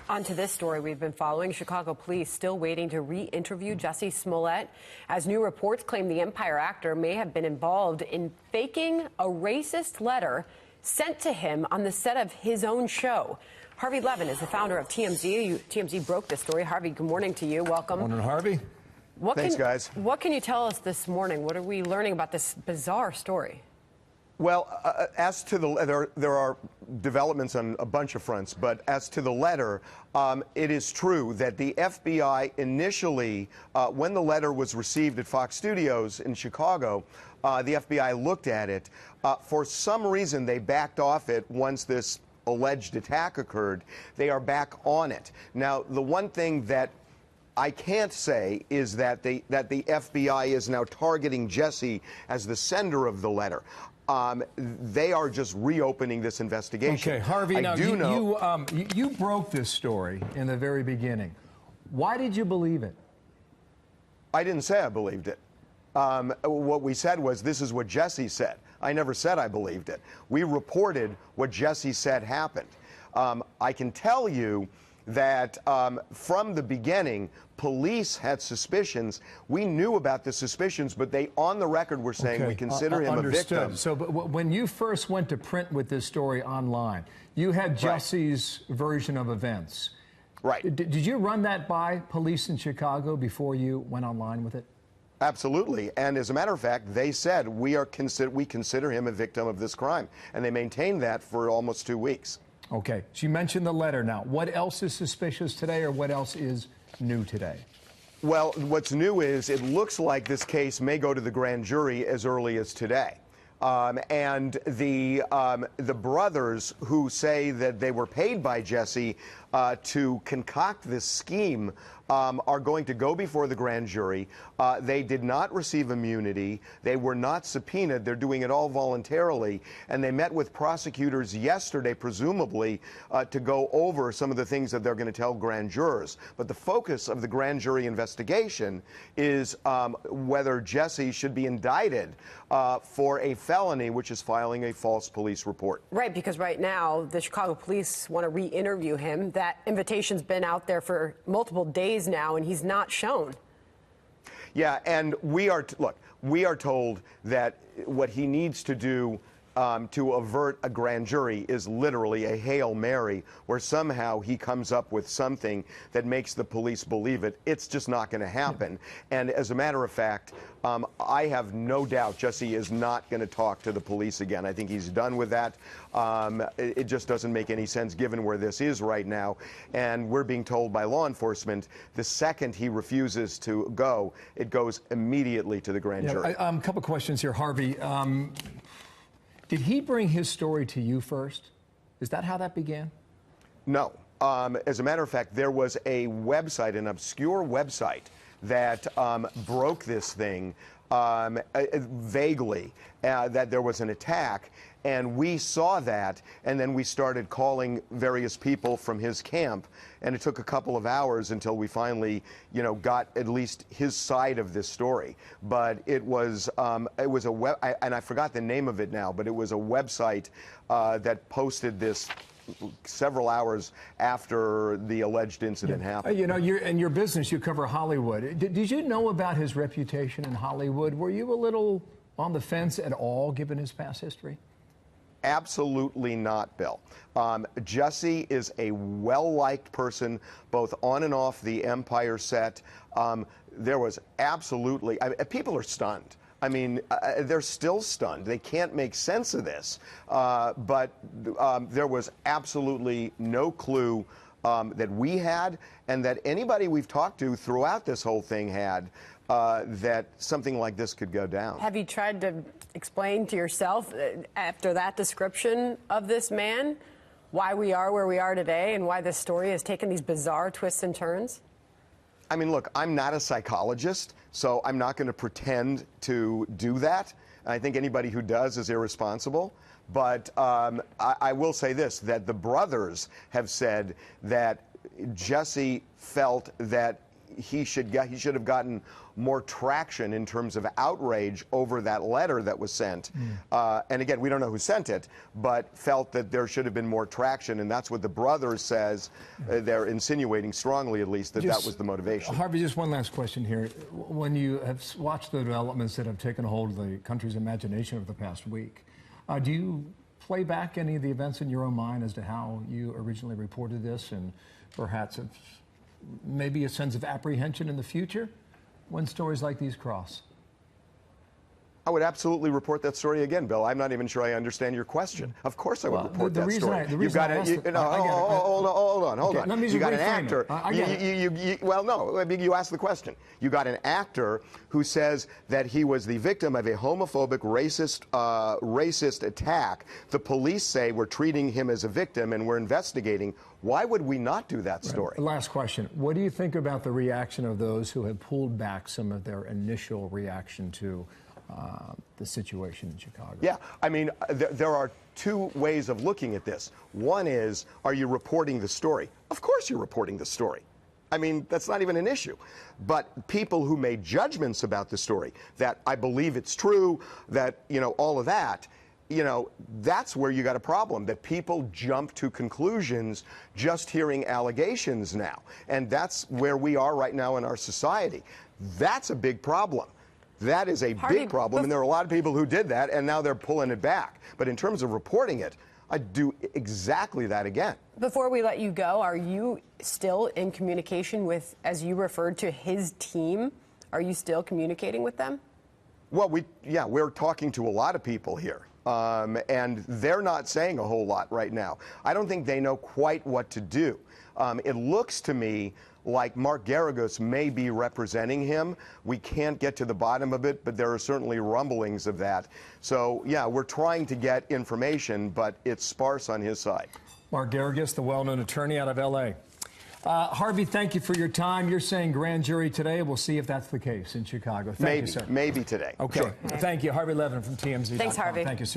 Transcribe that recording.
On to this story we've been following. Chicago police still waiting to re-interview Jussie Smollett, as new reports claim the Empire actor may have been involved in faking a racist letter sent to him on the set of his own show. Harvey Levin is the founder of TMZ. TMZ broke this story. Harvey, good morning to you. Welcome. Morning, Harvey. Thanks, guys. What can you tell us this morning? What are we learning about this bizarre story? Well, as to the there are developments on a bunch of fronts, but as to the letter, it is true that the FBI initially, when the letter was received at Fox Studios in Chicago, the FBI looked at it. For some reason, they backed off it once this alleged attack occurred. They are back on it. Now, the one thing that I can't say is that the FBI is now targeting Jussie as the sender of the letter. They are just reopening this investigation. Okay, Harvey, now you broke this story in the very beginning. Why did you believe it? I didn't say I believed it. What we said was, this is what Jussie said. I never said I believed it. We reported what Jussie said happened. I can tell you that from the beginning, police had suspicions. We knew about the suspicions, but they, on the record, were saying we consider him a victim. So but when you first went to print with this story online, you had Jussie's version of events. Right. Did you run that by police in Chicago before you went online with it? Absolutely. And as a matter of fact, they said we consider him a victim of this crime. And they maintained that for almost 2 weeks. Okay. So you mentioned the letter now. What else is suspicious today, or what else is new today? Well, what's new is it looks like this case may go to the grand jury as early as today. And the brothers who say that they were paid by Jussie to concoct this scheme are going to go before the grand jury. They did not receive immunity. They were not subpoenaed. They're doing it all voluntarily. And they met with prosecutors yesterday, presumably, to go over some of the things that they're going to tell grand jurors. But the focus of the grand jury investigation is whether Jussie should be indicted for a felony, which is filing a false police report. Right, because right now the Chicago police want to re-interview him. That invitation's been out there for multiple days now, and he's not shown. Yeah, and we are told that what he needs to do to avert a grand jury is literally a Hail Mary, where somehow he comes up with something that makes the police believe it. It's just not going to happen. And as a matter of fact, I have no doubt Jussie is not going to talk to the police again. I think he's done with that. It just doesn't make any sense given where this is right now. And we're being told by law enforcement the second he refuses to go, it goes immediately to the grand jury. A couple questions here, Harvey. Did he bring his story to you first? Is that how that began? No. As a matter of fact, there was a website, an obscure website, that broke this thing vaguely, that there was an attack, and we saw that, and then we started calling various people from his camp, and it took a couple of hours until we finally, got at least his side of this story. But it was a web, and I forgot the name of it now, but it was a website that posted this several hours after the alleged incident happened. In your business, you cover Hollywood. Did you know about his reputation in Hollywood? Were you a little on the fence at all, given his past history? Absolutely not, Bill. Jussie is a well-liked person, both on and off the Empire set. There was absolutely, people are stunned. I mean, they're still stunned. They can't make sense of this. But there was absolutely no clue that we had, and that anybody we've talked to throughout this whole thing had, that something like this could go down. Have you tried to explain to yourself, after that description of this man, why we are where we are today and why this story has taken these bizarre twists and turns? I mean, look, I'm not a psychologist, so I'm not going to pretend to do that. I think anybody who does is irresponsible. But I will say this, that the brothers have said that Jussie felt that he should have gotten more traction in terms of outrage over that letter that was sent. And again, we don't know who sent it, but felt that there should have been more traction, and that's what the brother says. They're insinuating strongly, at least, that that was the motivation. Harvey, just one last question here. When you have watched the developments that have taken hold of the country's imagination over the past week, do you play back any of the events in your own mind as to how you originally reported this, and perhaps maybe a sense of apprehension in the future when stories like these cross? I would absolutely report that story again, Bill. I'm not even sure I understand your question. Of course I would report that story. You've got hold on. Let me You got an reframe actor. Well, no, I mean, you asked the question. You got an actor who says that he was the victim of a homophobic, racist attack. The police say we're treating him as a victim and we're investigating. Why would we not do that story? Right. Last question. What do you think about the reaction of those who have pulled back some of their initial reaction to the situation in Chicago? Yeah, I mean, there are two ways of looking at this. One is, are you reporting the story? Of course you're reporting the story. I mean, that's not even an issue. But people who made judgments about the story, that I believe it's true, that, all of that, that's where you got a problem, that people jump to conclusions just hearing allegations now. And that's where we are right now in our society. That's a big problem. That is a big problem, and there are a lot of people who did that, and now they're pulling it back. But in terms of reporting it, I'd do exactly that again. Before we let you go, are you still in communication with, as you referred to, his team? Are you still communicating with them? Well, we're talking to a lot of people here, and they're not saying a whole lot right now. I don't think they know quite what to do. It looks to me like Mark Garagos may be representing him. We can't get to the bottom of it, but there are certainly rumblings of that. So, yeah, we're trying to get information, but it's sparse on his side. Mark Garagos, the well-known attorney out of L.A. Harvey, thank you for your time. You're saying grand jury today. We'll see if that's the case in Chicago. Thank you, sir. Maybe today. Okay. Sure. Thank you. Harvey Levin from TMZ. Thanks, Harvey. Thank you, sir.